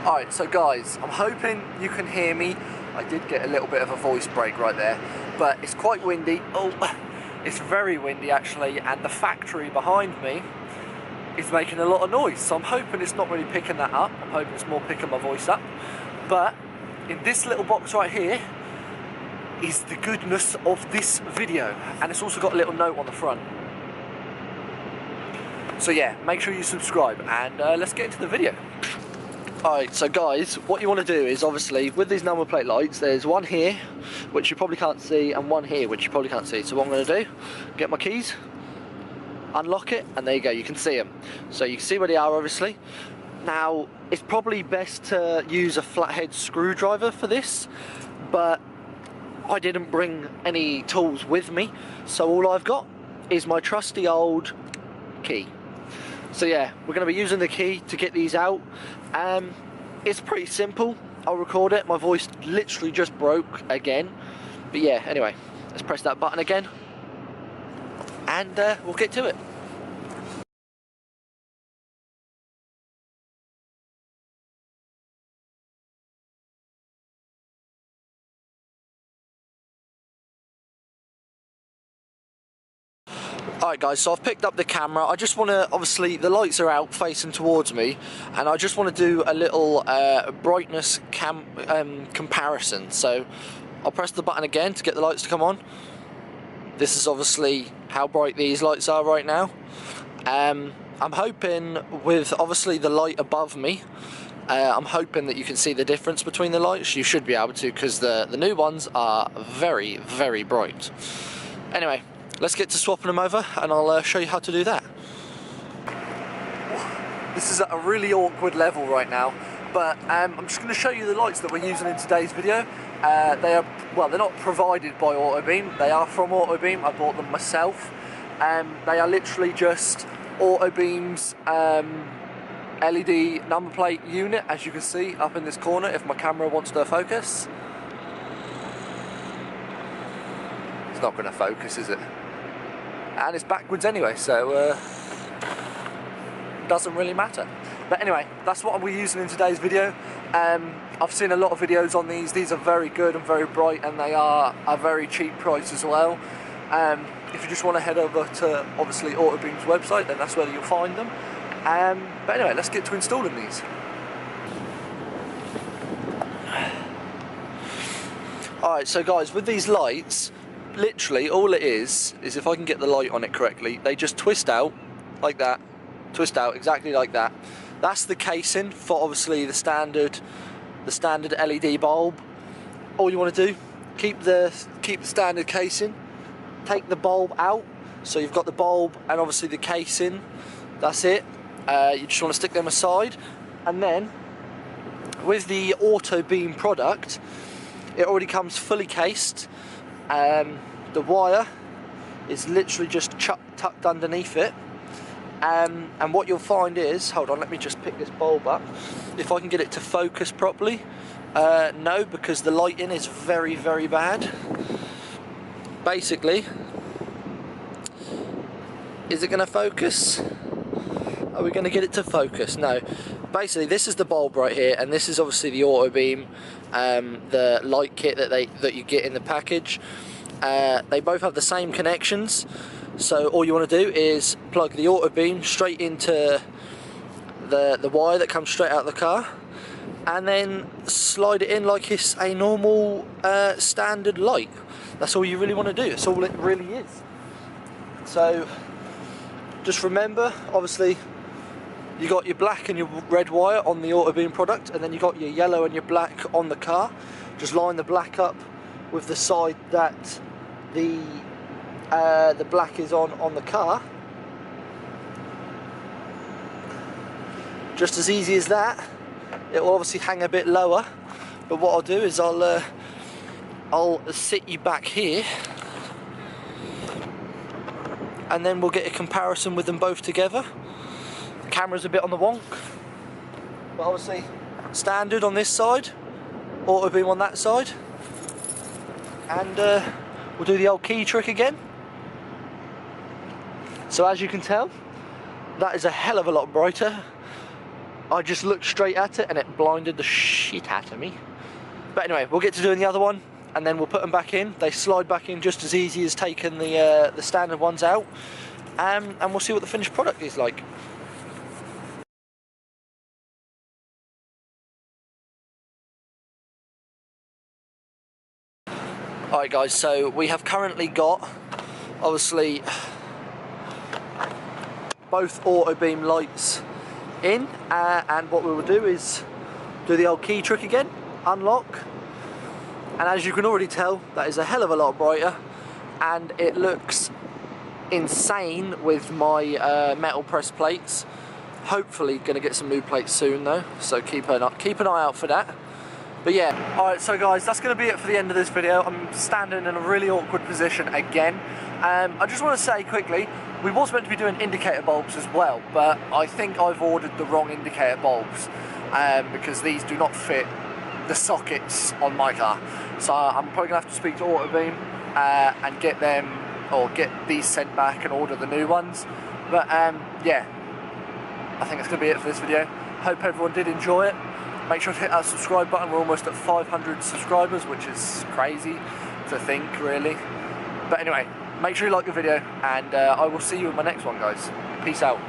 Alright, so guys, I'm hoping you can hear me. I did get a little bit of a voice break right there, but it's quite windy. Oh, it's very windy actually, and the factory behind me is making a lot of noise, so I'm hoping it's not really picking that up. I'm hoping it's more picking my voice up. But in this little box right here is the goodness of this video, and it's also got a little note on the front. So yeah, make sure you subscribe, and let's get into the video. Alright, so guys, what you want to do is, obviously, with these number plate lights, there's one here, which you probably can't see, and one here, which you probably can't see. So what I'm going to do, get my keys, unlock it, and there you go, you can see them. So you can see where they are, obviously. Now, it's probably best to use a flathead screwdriver for this, but I didn't bring any tools with me, so all I've got is my trusty old key. So yeah, we're going to be using the key to get these out. It's pretty simple. I'll record it. My voice literally just broke again. But yeah, anyway, let's press that button again, and we'll get to it. Alright guys, so I've picked up the camera. I just want to, obviously the lights are out facing towards me, and I just want to do a little brightness comparison. So I'll press the button again to get the lights to come on. This is obviously how bright these lights are right now. I'm hoping with obviously the light above me, I'm hoping that you can see the difference between the lights. You should be able to, because the new ones are very, very bright. Anyway, let's get to swapping them over, and I'll show you how to do that. This is at a really awkward level right now, but I'm just going to show you the lights that we're using in today's video. They are, well, they're not provided by Autobeam, they are from Autobeam. I bought them myself. They are literally just Autobeam's LED number plate unit, as you can see up in this corner if my camera wants to focus. It's not going to focus, is it? And it's backwards anyway, so doesn't really matter. But anyway, that's what we're using in today's video. I've seen a lot of videos on these. These are very good and very bright, and they are a very cheap price as well. If you just want to head over to obviously Autobeam's website, then that's where you'll find them. But anyway, let's get to installing these. Alright, so guys, with these lights, literally all it is if I can get the light on it correctly, they just twist out like that, twist out exactly like that. That's the casing for obviously the standard LED bulb. All you want to do, keep the standard casing, take the bulb out, so you've got the bulb and obviously the casing. That's it. You just want to stick them aside, and then with the Autobeam product, it already comes fully cased. The wire is literally just tucked underneath it, and what you'll find is, hold on, let me just pick this bulb up, if I can get it to focus properly. No, because the lighting is very, very bad. Basically, is it going to focus? Are we going to get it to focus? No. Basically, this is the bulb right here, and this is obviously the Autobeam, the light kit that you get in the package. They both have the same connections, so all you want to do is plug the Autobeam straight into the wire that comes straight out of the car, and then slide it in like it's a normal standard light. That's all you really want to do. That's all it really is. So just remember, obviously you got your black and your red wire on the Autobeam product, and then you got your yellow and your black on the car. Just line the black up with the side that the black is on the car. Just as easy as that. It will obviously hang a bit lower, but what I'll do is I'll sit you back here, and then we'll get a comparison with them both together. The camera's a bit on the wonk, but obviously standard on this side, Autobeam on that side, and we'll do the old key trick again. So as you can tell, that is a hell of a lot brighter. I just looked straight at it and it blinded the shit out of me. But anyway, we'll get to doing the other one and then we'll put them back in. They slide back in just as easy as taking the standard ones out, and we'll see what the finished product is like. Alright guys, so we have currently got, obviously, both Autobeam lights in, and what we will do is do the old key trick again, unlock, and as you can already tell, that is a hell of a lot brighter, and it looks insane with my metal press plates. Hopefully going to get some new plates soon though, so keep an eye out for that. But yeah, alright, so guys, that's going to be it for the end of this video. I'm standing in a really awkward position again. I just want to say quickly, we was meant to be doing indicator bulbs as well, but I think I've ordered the wrong indicator bulbs, because these do not fit the sockets on my car. So I'm probably going to have to speak to Autobeam and get them, or get these sent back and order the new ones. But yeah, I think that's going to be it for this video. Hope everyone did enjoy it. Make sure to hit that subscribe button. We're almost at 500 subscribers, which is crazy to think, really. But anyway, make sure you like the video, and I will see you in my next one, guys. Peace out.